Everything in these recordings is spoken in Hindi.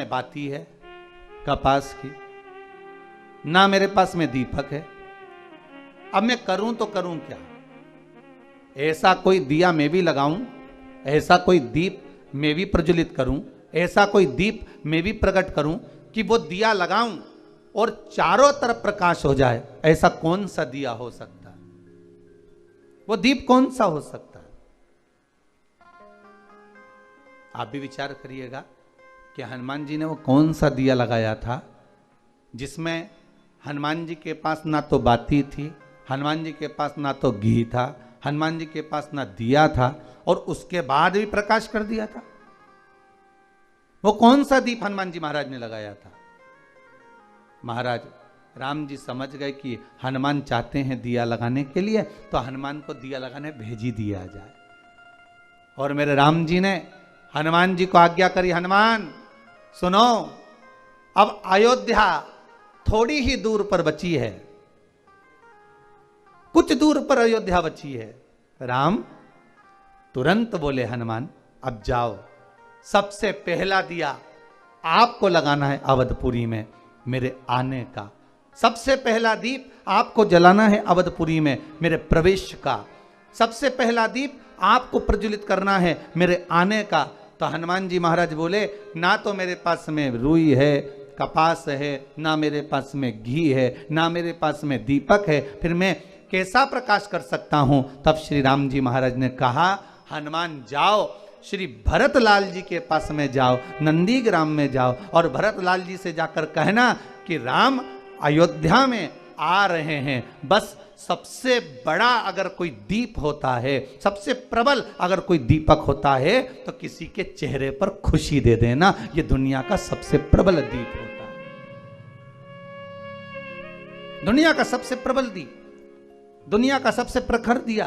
बाती है कपास की, ना मेरे पास में दीपक है। अब मैं करूं तो करूं क्या? ऐसा कोई दिया मैं भी लगाऊं, ऐसा कोई दीप मैं भी प्रज्वलित करूं, ऐसा कोई दीप मैं भी प्रकट करूं कि वो दिया लगाऊं और चारों तरफ प्रकाश हो जाए। ऐसा कौन सा दिया हो सकता है? वो दीप कौन सा हो सकता है? आप भी विचार करिएगा कि हनुमान जी ने वो कौन सा दिया लगाया था जिसमें हनुमान जी के पास ना तो बाती थी, हनुमान जी के पास ना तो घी था, हनुमान जी के पास ना दिया था, और उसके बाद भी प्रकाश कर दिया था। वो कौन सा दीप हनुमान जी महाराज ने लगाया था? महाराज राम जी समझ गए कि हनुमान चाहते हैं दिया लगाने के लिए, तो हनुमान को दिया लगाने भेज ही दिया जाए। और मेरे राम जी ने हनुमान जी को आज्ञा करी, हनुमान सुनो, अब अयोध्या थोड़ी ही दूर पर बची है, कुछ दूर पर अयोध्या बची है। राम तुरंत बोले, हनुमान अब जाओ, सबसे पहला दिया आपको लगाना है अवधपुरी में मेरे आने का। सबसे पहला दीप आपको जलाना है अवधपुरी में मेरे प्रवेश का। सबसे पहला दीप आपको प्रज्वलित करना है मेरे आने का। तो हनुमान जी महाराज बोले, ना तो मेरे पास में रुई है, कपास है, ना मेरे पास में घी है, ना मेरे पास में दीपक है, फिर मैं कैसा प्रकाश कर सकता हूं? तब श्री राम जी महाराज ने कहा, हनुमान जाओ, श्री भरत लाल जी के पास में जाओ, नंदीग्राम में जाओ, और भरत लाल जी से जाकर कहना कि राम अयोध्या में आ रहे हैं। बस सबसे बड़ा अगर कोई दीप होता है, सबसे प्रबल अगर कोई दीपक होता है, तो किसी के चेहरे पर खुशी दे देना। ये दुनिया का सबसे प्रबल दीप होता है, दुनिया का सबसे प्रबल दीप, दुनिया का सबसे प्रखर दिया।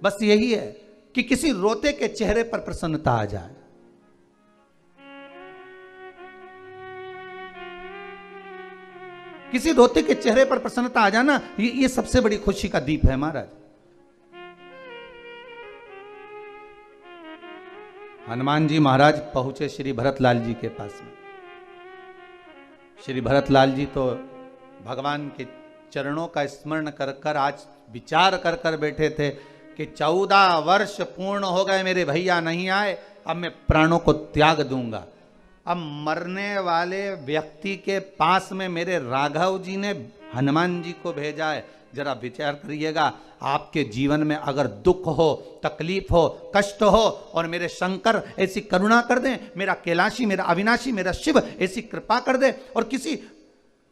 बस यही है कि किसी रोते के चेहरे पर प्रसन्नता आ जाए। किसी रोते के चेहरे पर प्रसन्नता आ जाना, ये सबसे बड़ी खुशी का दीप है महाराज। हनुमान जी महाराज पहुंचे श्री भरतलाल जी के पास में। श्री भरतलाल जी तो भगवान के चरणों का स्मरण कर कर आज विचार कर कर बैठे थे कि 14 वर्ष पूर्ण हो गए, मेरे भैया नहीं आए, अब मैं प्राणों को त्याग दूंगा। अब मरने वाले व्यक्ति के पास में मेरे राघव जी ने हनुमान जी को भेजा है। जरा विचार करिएगा, आपके जीवन में अगर दुख हो, तकलीफ हो, कष्ट हो, और मेरे शंकर ऐसी करुणा कर दें, मेरा कैलाशी, मेरा अविनाशी, मेरा शिव ऐसी कृपा कर दे, और किसी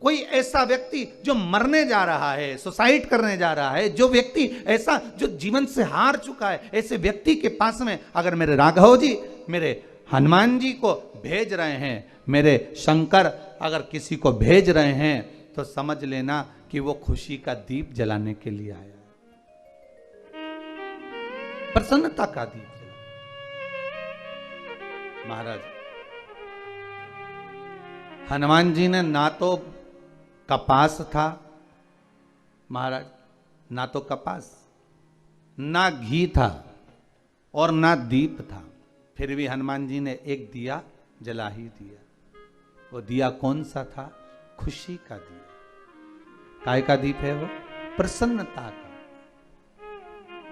कोई ऐसा व्यक्ति जो मरने जा रहा है, सुसाइड करने जा रहा है, जो व्यक्ति ऐसा जो जीवन से हार चुका है, ऐसे व्यक्ति के पास में अगर मेरे राघव जी, मेरे हनुमान जी को भेज रहे हैं, मेरे शंकर अगर किसी को भेज रहे हैं, तो समझ लेना कि वो खुशी का दीप जलाने के लिए आया है, प्रसन्नता का दीप जला। महाराज हनुमान जी ने ना तो कपास था महाराज, ना तो कपास, ना घी था, और ना दीप था, फिर भी हनुमान जी ने एक दिया जला ही दिया। वो दिया कौन सा था? खुशी का दिया। काय का दीप है वो? प्रसन्नता का,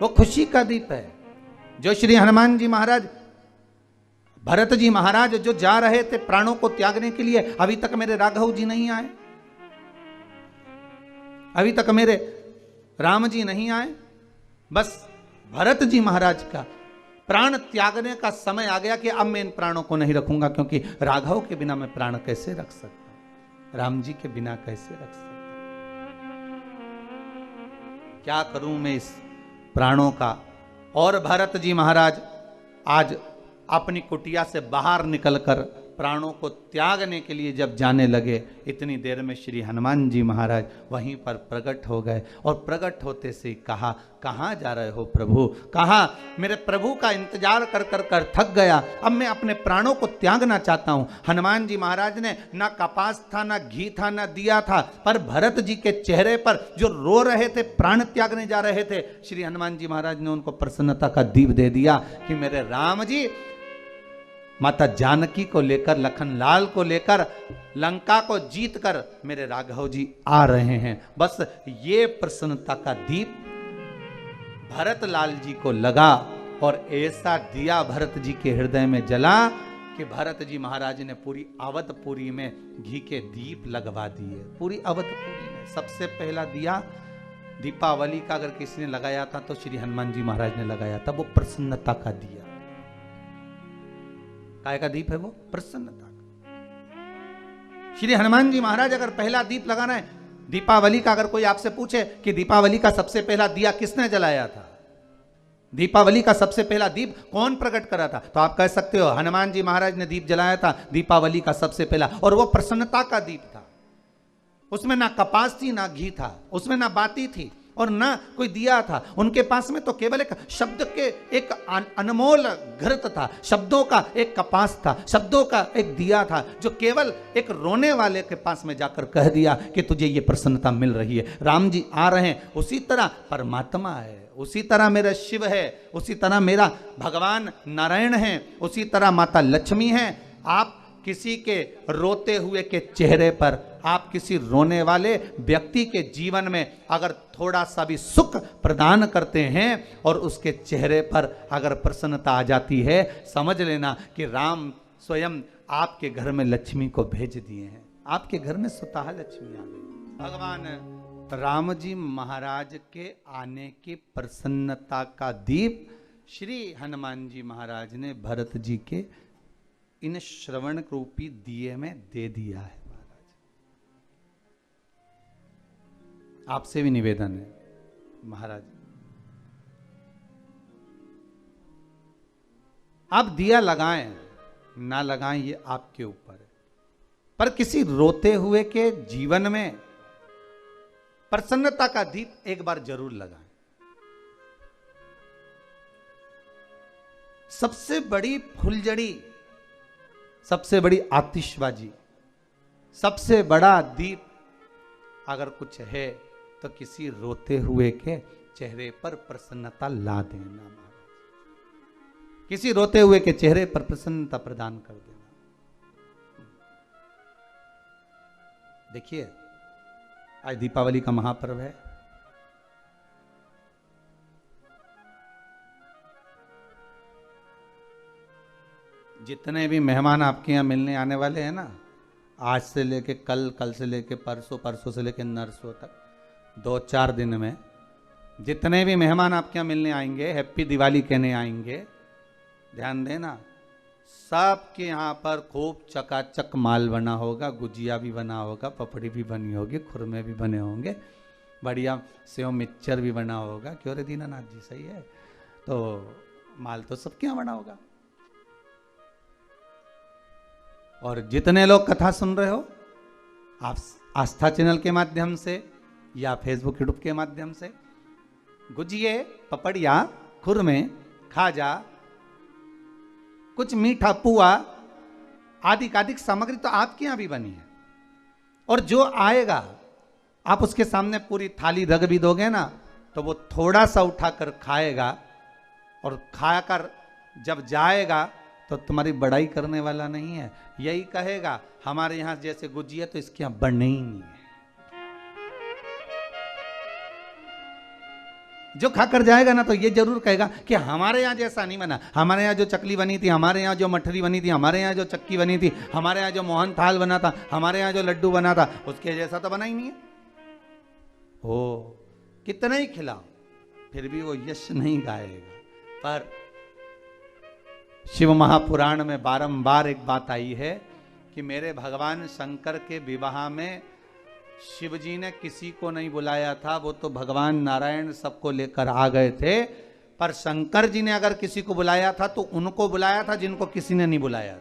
वो खुशी का दीप है। जो श्री हनुमान जी महाराज, भरत जी महाराज जो जा रहे थे प्राणों को त्यागने के लिए, अभी तक मेरे राघव जी नहीं आए, अभी तक मेरे राम जी नहीं आए। बस भरत जी महाराज का प्राण त्यागने का समय आ गया कि अब मैं इन प्राणों को नहीं रखूंगा, क्योंकि राघव के बिना मैं प्राण कैसे रख सकता हूं, राम जी के बिना कैसे रख सकता हूं, क्या करूं मैं इस प्राणों का। और भरत जी महाराज आज अपनी कुटिया से बाहर निकलकर प्राणों को त्यागने के लिए जब जाने लगे, इतनी देर में श्री हनुमान जी महाराज वहीं पर प्रकट हो गए, और प्रकट होते से कहा, कहाँ जा रहे हो प्रभु? कहा, मेरे प्रभु का इंतजार कर कर कर थक गया, अब मैं अपने प्राणों को त्यागना चाहता हूं। हनुमान जी महाराज ने ना कपास था, ना घी था, ना दिया था, पर भरत जी के चेहरे पर जो रो रहे थे, प्राण त्यागने जा रहे थे, श्री हनुमान जी महाराज ने उनको प्रसन्नता का दीप दे दिया कि मेरे राम जी माता जानकी को लेकर, लखन लाल को लेकर लंका को जीत कर मेरे राघव जी आ रहे हैं। बस ये प्रसन्नता का दीप भरत लाल जी को लगा और ऐसा दिया भरत जी के हृदय में जला कि भरत जी महाराज ने पूरी अवधपुरी में घी के दीप लगवा दिए। पूरी अवधपुरी में सबसे पहला दिया दीपावली का अगर किसी ने लगाया था तो श्री हनुमान जी महाराज ने लगाया था। वो प्रसन्नता का दिया, काय का दीप है वो? प्रसन्नता का। श्री हनुमान जी महाराज अगर पहला दीप लगाना है दीपावली का, अगर कोई आपसे पूछे कि दीपावली का सबसे पहला दिया किसने जलाया था, दीपावली का सबसे पहला दीप कौन प्रकट करा था, तो आप कह सकते हो हनुमान जी महाराज ने दीप जलाया था दीपावली का सबसे पहला। और वो प्रसन्नता का दीप था। उसमें ना कपास थी ना घी था, उसमें ना बाती थी और ना कोई दिया था। उनके पास में तो केवल एक शब्द के एक अनमोल घृत था, शब्दों का एक कपास था, शब्दों का एक दिया था, जो केवल एक रोने वाले के पास में जाकर कह दिया कि तुझे ये प्रसन्नता मिल रही है, राम जी आ रहे हैं। उसी तरह परमात्मा है, उसी तरह मेरा शिव है, उसी तरह मेरा भगवान नारायण है, उसी तरह माता लक्ष्मी है। आप किसी के रोते हुए के चेहरे पर, आप किसी रोने वाले व्यक्ति के जीवन में अगर थोड़ा सा भी सुख प्रदान करते हैं और उसके चेहरे पर अगर प्रसन्नता आ जाती है, समझ लेना कि राम स्वयं आपके घर में लक्ष्मी को भेज दिए हैं। आपके घर में स्वतः लक्ष्मी आ गई। भगवान राम जी महाराज के आने की प्रसन्नता का दीप श्री हनुमान जी महाराज ने भरत जी के इन श्रवण रूपी दिए में दे दिया है। महाराज आपसे भी निवेदन है, महाराज आप दिया लगाएं ना लगाएं ये आपके ऊपर है, पर किसी रोते हुए के जीवन में प्रसन्नता का दीप एक बार जरूर लगाएं। सबसे बड़ी फुलझड़ी, सबसे बड़ी आतिशबाजी, सबसे बड़ा दीप अगर कुछ है तो किसी रोते हुए के चेहरे पर प्रसन्नता ला देना। महाराज किसी रोते हुए के चेहरे पर प्रसन्नता प्रदान कर देना। देखिए आज दीपावली का महापर्व है। जितने भी मेहमान आपके यहाँ मिलने आने वाले हैं ना, आज से लेके कल, कल से लेके परसों, परसों से लेके नरसों तक, 2-4 दिन में जितने भी मेहमान आपके यहाँ मिलने आएंगे, हैप्पी दिवाली कहने आएंगे, ध्यान देना सबके यहाँ पर खूब चकाचक माल बना होगा, गुजिया भी बना होगा, पपड़ी भी बनी होगी, खुरमे भी बने होंगे, बढ़िया सेव मिक्सचर भी बना होगा। क्यों रे दीनानाथ जी, सही है? तो माल तो सबके यहाँ बना होगा। और जितने लोग कथा सुन रहे हो, आप आस्था चैनल के माध्यम से या फेसबुक यूट्यूब के माध्यम से गुजिये, पपड़िया, खुरमे, खाजा, कुछ मीठा पुआ आदि आदि सामग्री तो आपके यहाँ भी बनी है। और जो आएगा आप उसके सामने पूरी थाली रख भी दोगे ना, तो वो थोड़ा सा उठाकर खाएगा और खाकर जब जाएगा तो तुम्हारी बड़ाई करने वाला नहीं है, यही कहेगा हमारे यहां जैसे गुजिया तो इसके यहां बनने ही नहीं है। जो खाकर जाएगा ना तो ये जरूर कहेगा कि हमारे यहाँ जैसा नहीं बना, हमारे यहाँ जो चकली बनी थी, हमारे यहाँ जो मठरी बनी थी, हमारे यहाँ जो चक्की बनी थी, हमारे यहाँ जो मोहन थाल बना था, हमारे यहाँ जो लड्डू बना था, उसके जैसा तो बना ही नहीं है। हो कितना ही खिलाओ फिर भी वो यश नहीं गाएगा। पर शिव महापुराण में बारंबार एक बात आई है कि मेरे भगवान शंकर के विवाह में शिव जी ने किसी को नहीं बुलाया था, वो तो भगवान नारायण सबको लेकर आ गए थे। पर शंकर जी ने अगर किसी को बुलाया था तो उनको बुलाया था जिनको किसी ने नहीं बुलाया था।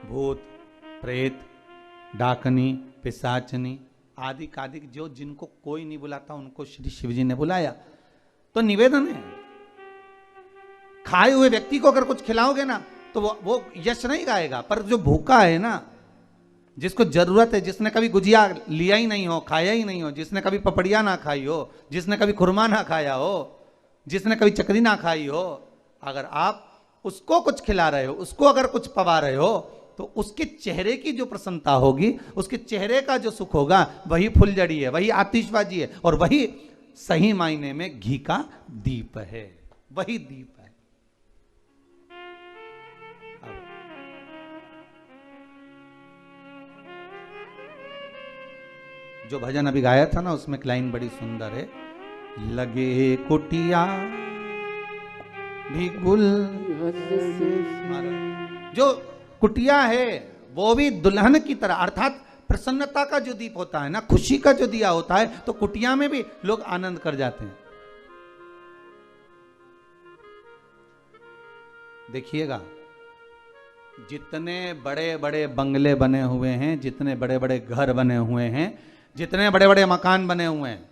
भूत, प्रेत, डाकनी, पिशाचनी आदि कादिक जो जिनको कोई नहीं बुलाता उनको श्री शिव जी ने बुलाया। तो निवेदन है, खाए हुए व्यक्ति को अगर कुछ खिलाओगे ना तो वो यश नहीं गाएगा, पर जो भूखा है ना, जिसको जरूरत है, जिसने कभी गुजिया लिया ही नहीं हो, खाया ही नहीं हो, जिसने कभी पपड़िया ना खाई हो, जिसने कभी खुरमा ना खाया हो, जिसने कभी चकरी ना खाई हो, अगर आप उसको कुछ खिला रहे हो, उसको अगर कुछ पवा रहे हो, तो उसके चेहरे की जो प्रसन्नता होगी, उसके चेहरे का जो सुख होगा, वही फुलझड़ी है, वही आतिशबाजी है, और वही सही मायने में घी का दीप है, वही दीप है। जो भजन अभी गाया था ना, उसमें एक लाइन बड़ी सुंदर है, लगे कुटिया भी गुल। जो कुटिया है वो भी दुल्हन की तरह, अर्थात प्रसन्नता का जो दीप होता है ना, खुशी का जो दिया होता है, तो कुटिया में भी लोग आनंद कर जाते हैं। देखिएगा, जितने बड़े बड़े बंगले बने हुए हैं, जितने बड़े बड़े घर बने हुए हैं, जितने बड़े बड़े मकान बने हुए हैं,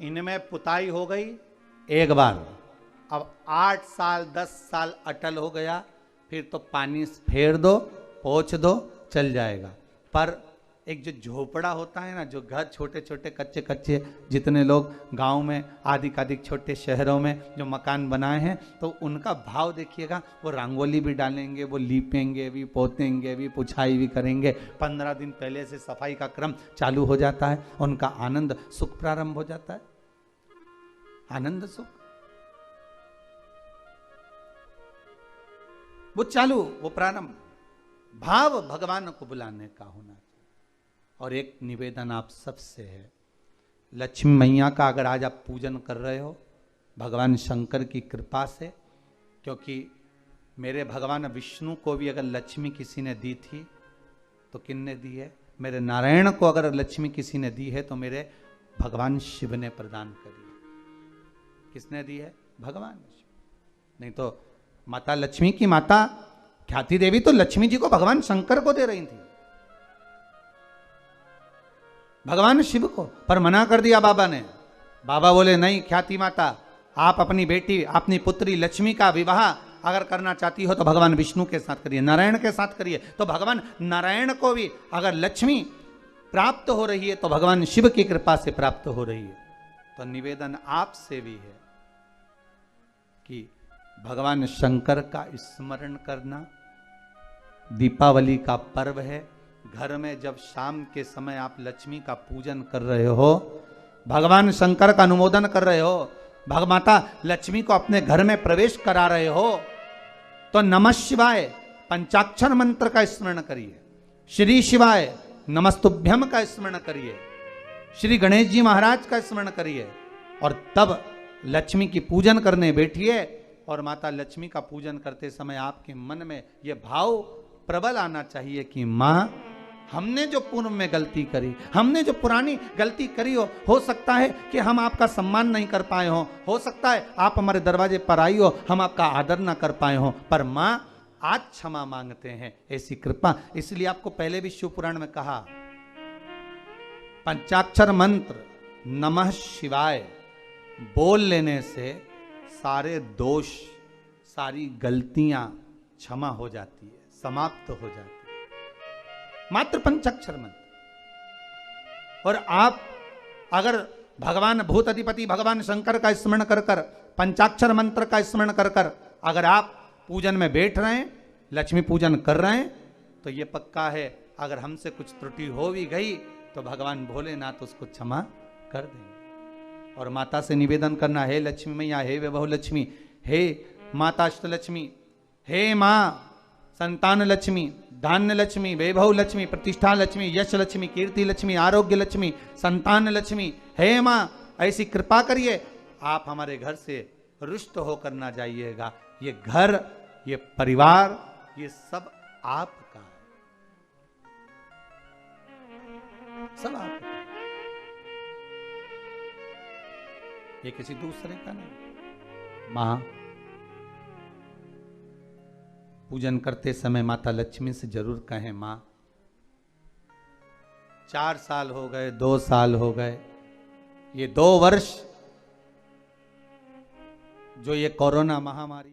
इनमें पुताई हो गई एक बार, अब 8 साल 10 साल अटल हो गया, फिर तो पानी फेर दो, पोंछ दो, चल जाएगा। पर एक जो झोपड़ा होता है ना, जो घर छोटे छोटे कच्चे कच्चे, जितने लोग गांव में आदिक छोटे शहरों में जो मकान बनाए हैं, तो उनका भाव देखिएगा, वो रंगोली भी डालेंगे, वो लीपेंगे भी, पोतेंगे भी, पुछाई भी करेंगे, 15 दिन पहले से सफाई का क्रम चालू हो जाता है, उनका आनंद सुख प्रारंभ हो जाता है, आनंद सुख वो चालू, वो प्रारंभ, भाव भगवान को बुलाने का होना चाहिए। और एक निवेदन आप सबसे है, लक्ष्मी मैया का अगर आज आप पूजन कर रहे हो, भगवान शंकर की कृपा से, क्योंकि मेरे भगवान विष्णु को भी अगर लक्ष्मी किसी ने दी थी तो किसने दी है? मेरे नारायण को अगर लक्ष्मी किसी ने दी है तो मेरे भगवान शिव ने प्रदान करी। किसने दी है? भगवान शिव। नहीं तो माता लक्ष्मी की माता ख्याति देवी तो लक्ष्मी जी को भगवान शंकर को दे रही थी, भगवान शिव को, पर मना कर दिया बाबा ने। बाबा बोले नहीं ख्याति माता, आप अपनी बेटी, अपनी पुत्री लक्ष्मी का विवाह अगर करना चाहती हो तो भगवान विष्णु के साथ करिए, नारायण के साथ करिए। तो भगवान नारायण को भी अगर लक्ष्मी प्राप्त हो रही है तो भगवान शिव की कृपा से प्राप्त हो रही है। तो निवेदन आपसे भी है कि भगवान शंकर का स्मरण करना। दीपावली का पर्व है, घर में जब शाम के समय आप लक्ष्मी का पूजन कर रहे हो, भगवान शंकर का अनुमोदन कर रहे हो, भगमाता लक्ष्मी को अपने घर में प्रवेश करा रहे हो, तो नमः शिवाय पंचाक्षर मंत्र का स्मरण करिए, श्री शिवाय नमस्तुभ्यम का स्मरण करिए, श्री गणेश जी महाराज का स्मरण करिए, और तब लक्ष्मी की पूजन करने बैठिए। और माता लक्ष्मी का पूजन करते समय आपके मन में यह भाव प्रबल आना चाहिए कि माँ, हमने जो पूर्व में गलती करी, हमने जो पुरानी गलती करी हो सकता है कि हम आपका सम्मान नहीं कर पाए हो सकता है आप हमारे दरवाजे पर आई हो, हम आपका आदर ना कर पाए हो, पर माँ आज क्षमा मांगते हैं, ऐसी कृपा। इसलिए आपको पहले भी शिव पुराण में कहा, पंचाक्षर मंत्र नमः शिवाय बोल लेने से सारे दोष, सारी गलतियां क्षमा हो जाती है, समाप्त हो जाती है, मात्र पंचाक्षर मंत्र। और आप अगर भगवान भूत अधिपति भगवान शंकर का स्मरण कर कर, पंचाक्षर मंत्र का स्मरण कर कर अगर आप पूजन में बैठ रहे हैं, लक्ष्मी पूजन कर रहे हैं, तो ये पक्का है अगर हमसे कुछ त्रुटि हो भी गई तो भगवान भोलेनाथ उसको क्षमा कर देंगे। और माता से निवेदन करना, हे लक्ष्मी मैया, हे वैभव लक्ष्मी, हे माता अष्टलक्ष्मी, हे माँ संतान लक्ष्मी, धान्य लक्ष्मी, वैभव लक्ष्मी, प्रतिष्ठा लक्ष्मी, यश लक्ष्मी, कीर्ति लक्ष्मी, आरोग्य लक्ष्मी, संतान लक्ष्मी, हे माँ ऐसी कृपा करिए, आप हमारे घर से रुष्ट होकर ना जाइएगा। ये घर, ये परिवार, ये सब आपका है, सब आपका, ये किसी दूसरे का नहीं। मां, पूजन करते समय माता लक्ष्मी से जरूर कहें, मां 4 साल हो गए, 2 साल हो गए, ये 2 वर्ष जो ये कोरोना महामारी